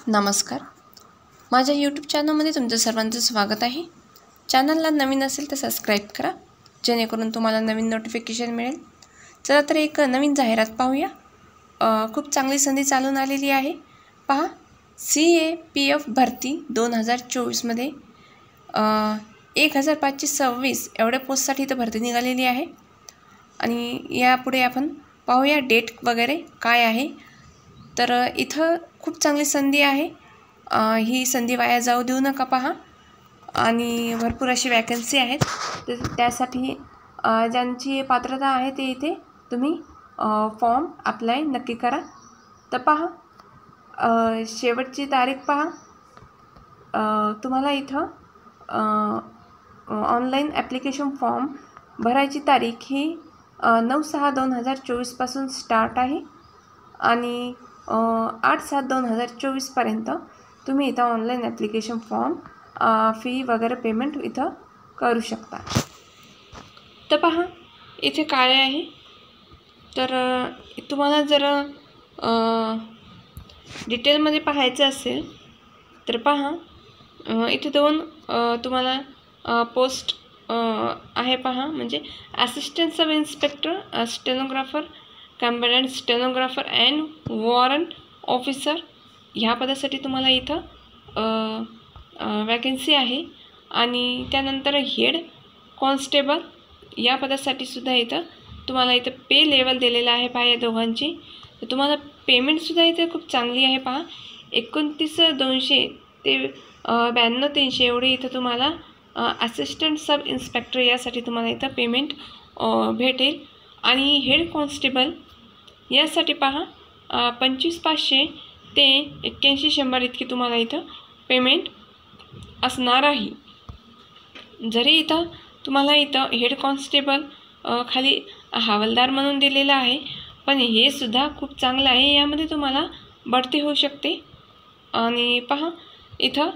नमस्कार, माझ्या यूट्यूब चॅनलमध्ये तुमचं सर्वांचं स्वागत आहे। चॅनलला नवीन असेल तर सबस्क्राईब करा, जेणेकरून तुम्हाला नवीन नोटिफिकेशन मिळेल। चला तर एक नवीन जाहिरात पाहूया। खूप चांगली संधी चालून आलेली आहे। पहा, CAPF भरती 2024 मध्ये 1526 एवढ्या पोस्टसाठी इथं भरती निघालेली आहे। आणि यापुढे आपण पाहूया डेट वगैरे काय आहे। तर इथं खूप चांगली संधी आहे, ही संधी वाया जाऊ देऊ नका। पहा, आणि भरपूर अशी वॅकन्सी आहेत, तर त्यासाठी ज्यांची पात्रता आहे ते इथे तुम्ही फॉर्म अप्लाय नक्की करा। तर पहा, शेवटची तारीख पहा, तुम्हाला इथं ऑनलाईन ॲप्लिकेशन फॉर्म भरायची तारीख ही 9/6/2024 पासून स्टार्ट आहे आणि 8/7/2024 पर्यंत तुम्ही इथं ऑनलाईन ॲप्लिकेशन फॉर्म फी वगैरे पेमेंट इथं करू शकता। तर पहा, इथे काय आहे, तर तुम्हाला जर डिटेलमध्ये पाहायचं असेल तर पहा, इथे दोन तुम्हाला पोस्ट आहे। पहा, म्हणजे assistant sub inspector stenographer, combined stenographer and warrant officer ह्या पदासाठी तुम्हाला इथं वॅकन्सी आहे। आणि त्यानंतर हेड कॉन्स्टेबल या पदासाठी सुद्धा इथं तुम्हाला इथं पे लेवल दिलेला आहे। पहा, या दोघांची तर तुम्हाला पेमेंटसुद्धा इथे खूप चांगली आहे। पहा, 29,200 ते 92,300 एवढी इथं तुम्हाला असिस्टंट सब इन्स्पेक्टर यासाठी तुम्हाला इथं पेमेंट भेटेल। आणि हेड कॉन्स्टेबल यासाठी पहा, 25,500 ते 81,100 इतकी तुम्हाला इथं पेमेंट असणार आहे। जरी इथं तुम्हाला इथं हेड कॉन्स्टेबल खाली हवालदार म्हणून दिलेलं आहे, पण हे सुद्धा खूप चांगलं आहे, यामध्ये तुम्हाला बढती होऊ शकते। आणि पहा, इथं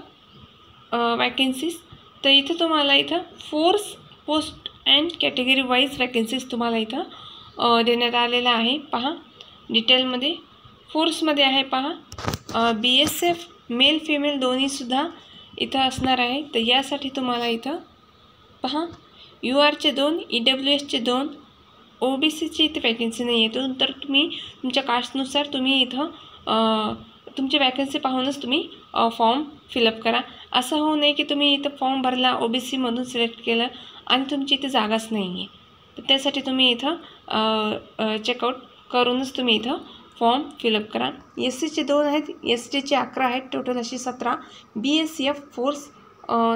वॅकन्सीज तर इथं तुम्हाला इथं force post and category wise vacancies तुम्हाला इथं देण्यात आलेला आहे। पहा, डिटेलमध्ये फोर्समध्ये आहे। पहा, BSF मेल फिमेल दोन्हीसुद्धा इथं असणार आहे। तर यासाठी तुम्हाला इथं पहा, URचे 2, EWSचे 2, OBCची इथे वॅकन्सी नाही आहे, तर तुम्ही तुमच्या कास्टनुसार तुम्ही इथं तुमची वॅकन्सी पाहूनच तुम्ही फॉर्म फिलअप करा। असं होऊ नये की तुम्ही इथं फॉर्म भरला, OBCमधून सिलेक्ट केलं आणि तुमची इथे जागाच नाही आहे, तर त्यासाठी तुम्ही इथं चेकआउट करूनच तुम्ही इथं फॉर्म फिलअप करा। SCचे 2 आहेत, STचे 11 आहेत, टोटल अशी 17 BSF फोर्स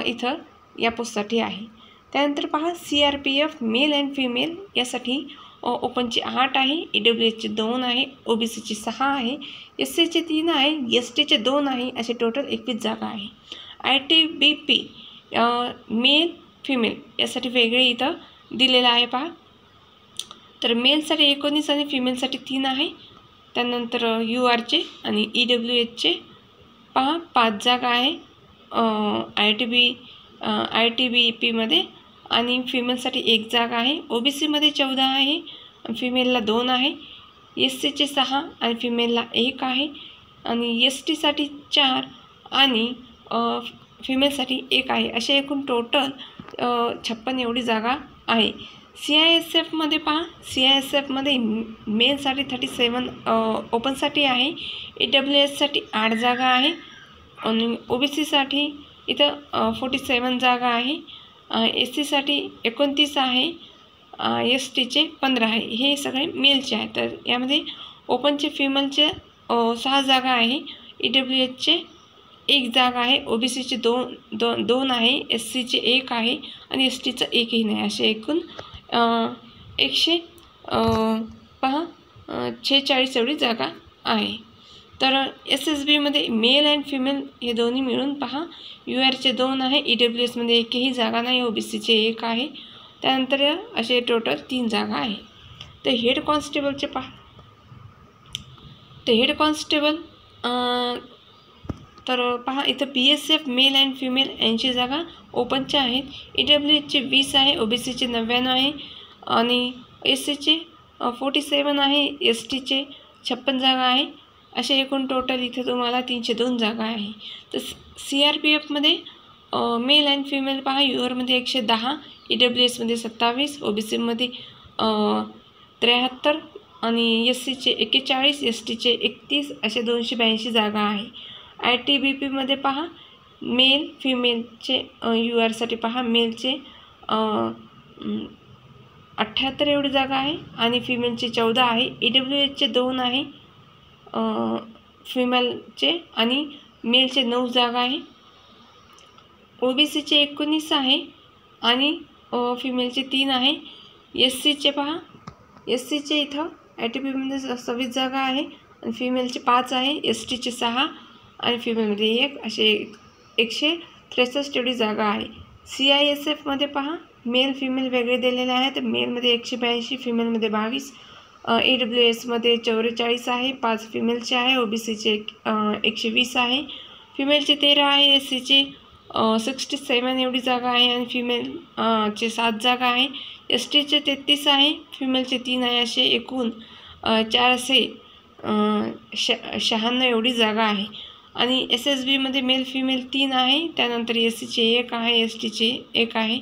इथं या पोस्टसाठी आहे। त्यानंतर पहा, CRPF मेल अँड फिमेल यासाठी ओपनची 8 आहे, EWSचे 2 आहे, OBCची 6 आहे, SCचे 3 आहे, STचे 2 आहे, असे टोटल 21 जागा आहे। ITBP मेल फिमेल यासाठी वेगळे इथं दिलेलं आहे। पहा, तर मेलसाठी 19 आणि फिमेलसाठी 3 आहे। त्यानंतर URचे आणि EWSचे पहा 5 जागा आहे ITBPमध्ये, आणि फिमेलसाठी 1 जागा आहे। OBCमध्ये 14 आहे, फिमेलला 2 आहे, SCचे 6 आणि फिमेलला 1 आहे, आणि STसाठी 4 आणि फिमेलसाठी 1 आहे, असे एकूण टोटल 56 एवढी जागा आहे। CISFमध्ये पहा, CISFमध्ये मेलसाठी 37 ओपनसाठी आहे, EWSसाठी 8 जागा आहे, आणि OBCसाठी इथं 47 जागा आहे, SCसाठी 29 आहे, STचे 15 आहे। हे सगळे मेलचे आहेत। तर यामध्ये ओपनचे फिमेलचे 6 जागा आहे, EWSचे 1 जागा आहे, OBCचे 2 आहे, SCचे 1 आहे, आणि STचं 1ही नाही, असे एकूण 46 एवढी जागा आहे। तर SSBमध्ये मेल अँड फिमेल हे दोन्ही मिळून पहा, URचे 2 आहे, EWSमध्ये 1ही जागा नाही, OBCचे 1 आहे, त्यानंतर असे टोटल 3 जागा आहे। तर हेड कॉन्स्टेबलचे पहा, तर हेड कॉन्स्टेबल तर पहा, इथं BSF मेल अँड फिमेल 80 जागा ओपनच्या आहेत, EWSचे 20 आहे, OBCचे 99 आहे, आणि SCचे 47 आहे, STचे 56 जागा आहे, असे एकूण टोटल इथे तुम्हाला 302 जागा आहे. तर CRPFमध्ये मेल अँड फिमेल पहा, युअरमध्ये 110, EWSमध्ये 27, OBCमध्ये 73 आणि SCचे 41, STचे 31 असे 282 जागा आहे. ITBPमध्ये पहा मेल फिमेलचे URसाठी पहा मेलचे 78 एवढी जागा आहे आणि फिमेलचे 14 आहे. EWSचे 2 आहे फिमेलचे आणि मेलचे 9 जागा आहे. OBCचे 19 आहे आणि फिमेलचे 3 आहे. SCचे पहा SCचे इथं ITBPमध्ये 26 जागा आहे आणि फिमेलचे 5 आहे. STचे 6 आणि फिमेलमध्ये 1 असे 163 एवढी जागा आहे. CISFमध्ये पहा मेल फिमेल वेगळे दिलेले आहे. तर मेलमध्ये 182, फिमेलमध्ये 22, EWSमध्ये 44 आहे, 5 फिमेलचे आहे. OBCचे 120 आहे, फिमेलचे 13 आहे. SCचे 67 एवढी जागा आहे आणि फिमेल चे 7 जागा आहे. STचे 33 आहे, फिमेलचे 3 आहे. असे एकूण 496 एवढी जागा आहे. आणि SSBमध्ये मेल फिमेल 3 आहे, त्यानंतर SCचे 1 आहे, STचे 1 आहे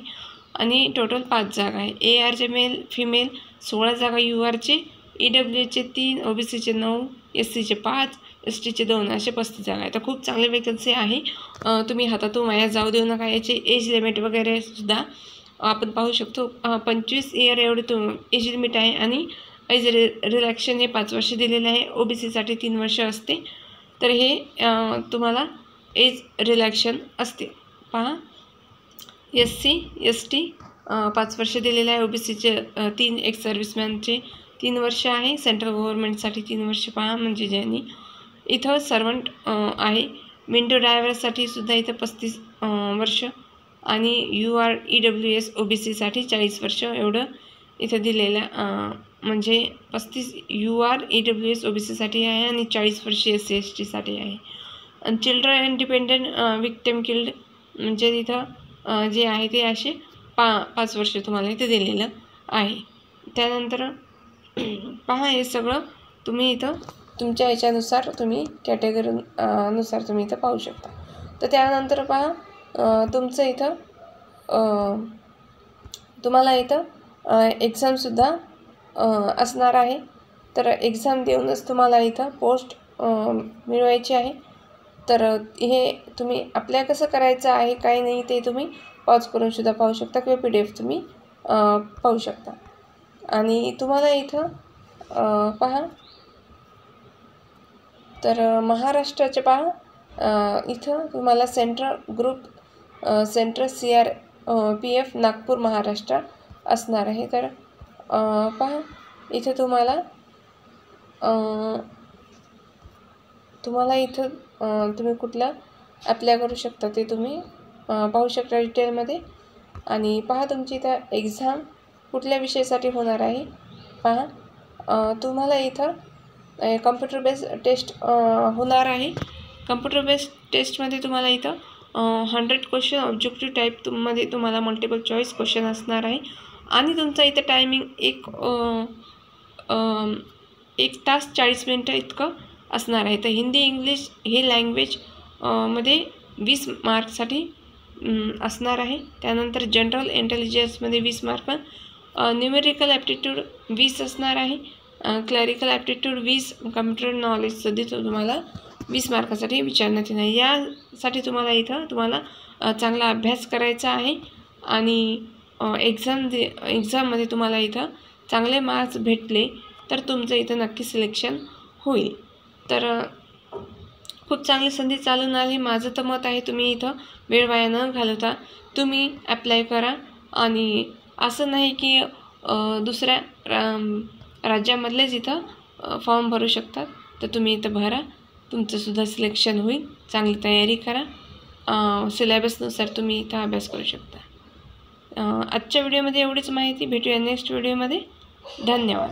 आणि टोटल 5 जागा आहे. ARचे मेल फिमेल 16 जागा, URचे EWSचे 3, OBCचे 9, SCचे 5, STचे 2 असे 35 जागा आहे. तर खूप चांगली वेकन्सी आहे. तुम्ही हातातून वाया जाऊ देऊ नका. याचे एज लिमिट वगैरे सुद्धा आपण पाहू शकतो. 25 इयर एवढे एज लिमिट आहे आणि एज रिलॅक्शन हे 5 वर्ष दिलेले आहे. OBCसाठी 3 वर्ष असते. तर हे तुम्हाला एज रिलॅक्शन असते. पहा SC ST 5 वर्ष दिलेले आहे. OBCचे 3, एक सर्व्हिसमॅनचे 3 वर्ष आहे. सेंट्रल गव्हर्नमेंटसाठी 3 वर्ष पहा, म्हणजे ज्यांनी इथं सर्वंट आहे. मिंटो ड्रायव्हरसाठी सुद्धा इथं 35 वर्ष आणि UR EWS OBCसाठी 40 वर्ष एवढं इथं दिलेलं, म्हणजे 35 UR EWS OBCसाठी आहे आणि 40 वर्ष SC STसाठी आहे. आणि चिल्ड्रन इंडिपेंडंट विक्टिम किल्ड म्हणजे इथं जे आहे ते असे 5 वर्ष तुम्हाला इथे दिलेलं आहे. त्यानंतर पहा हे सगळं तुम्ही इथं तुमच्या ह्याच्यानुसार तुम्ही कॅटेगरी नुसार तुम्ही इथं पाहू शकता. तर त्यानंतर पहा तुमचं इथं तुम्हाला इथं एक्झामसुद्धा असणार आहे. तर एक्झाम देऊनच तुम्हाला इथं पोस्ट मिळवायची आहे. तर हे तुम्ही अप्लाय कसं करायचं आहे काही नाही ते तुम्ही पॉज करून सुद्धा पाहू शकता किंवा PDF तुम्ही पाहू शकता. आणि तुम्हाला इथं पहा तर महाराष्ट्राचे पहा इथं तुम्हाला central group central CRPF Nagpur Maharashtra असणार आहे. तर पहा इथे तुम्हाला इथं तुम्ही कुठलं अप्लाय करू शकता ते तुम्ही पाहू शकता डिटेलमध्ये. आणि पहा तुमची इथं एक्झाम कुठल्या विषयासाठी होणार आहे. पहा तुम्हाला इथं कम्प्युटर बेस्ड टेस्ट होणार आहे. कम्प्युटर बेस्ड टेस्टमध्ये तुम्हाला इथं 100 क्वेश्चन ऑब्जेक्टिव्ह टाईपमध्ये तुम्हाला मल्टिपल चॉईस क्वेश्चन असणार आहे. आणि तुमचं इथं टायमिंग 1 तास 40 मिनिटं इतकं असणार आहे. तर हिंदी इंग्लिश हे लँग्वेज मध्ये 20 मार्कसाठी असणार आहे. त्यानंतर जनरल इंटेलिजन्समध्ये 20 मार्क, न्यूमेरिकल ॲप्टिट्यूड 20 असणार आहे, क्लरिकल ॲप्टिट्यूड 20, कम्प्युटर नॉलेज सुद्धा तुम्हाला 20 मार्कासाठी विचारण्यात येणार. यासाठी तुम्हाला चांगला अभ्यास करायचा आहे आणि एक्झाममध्ये तुम्हाला इथं चांगले मार्क्स भेटले तर तुमचं इथं नक्की सिलेक्शन होईल. तर खूप चांगली संधी चालून आली. माझं तर मत आहे तुम्ही इथं वेळ वाया न घालवता तुम्ही ॲप्लाय करा. आणि असं नाही की दुसऱ्या राज्यामधलेच इथं फॉर्म भरू शकतात. तर तुम्ही इथं भरा, तुमचंसुद्धा सिलेक्शन होईल. चांगली तयारी करा, सिलेबसनुसार तुम्ही इथं अभ्यास करू शकता. आजच्या व्हिडिओमध्ये एवढीच माहिती. भेटूया नेक्स्ट व्हिडिओमध्ये. धन्यवाद.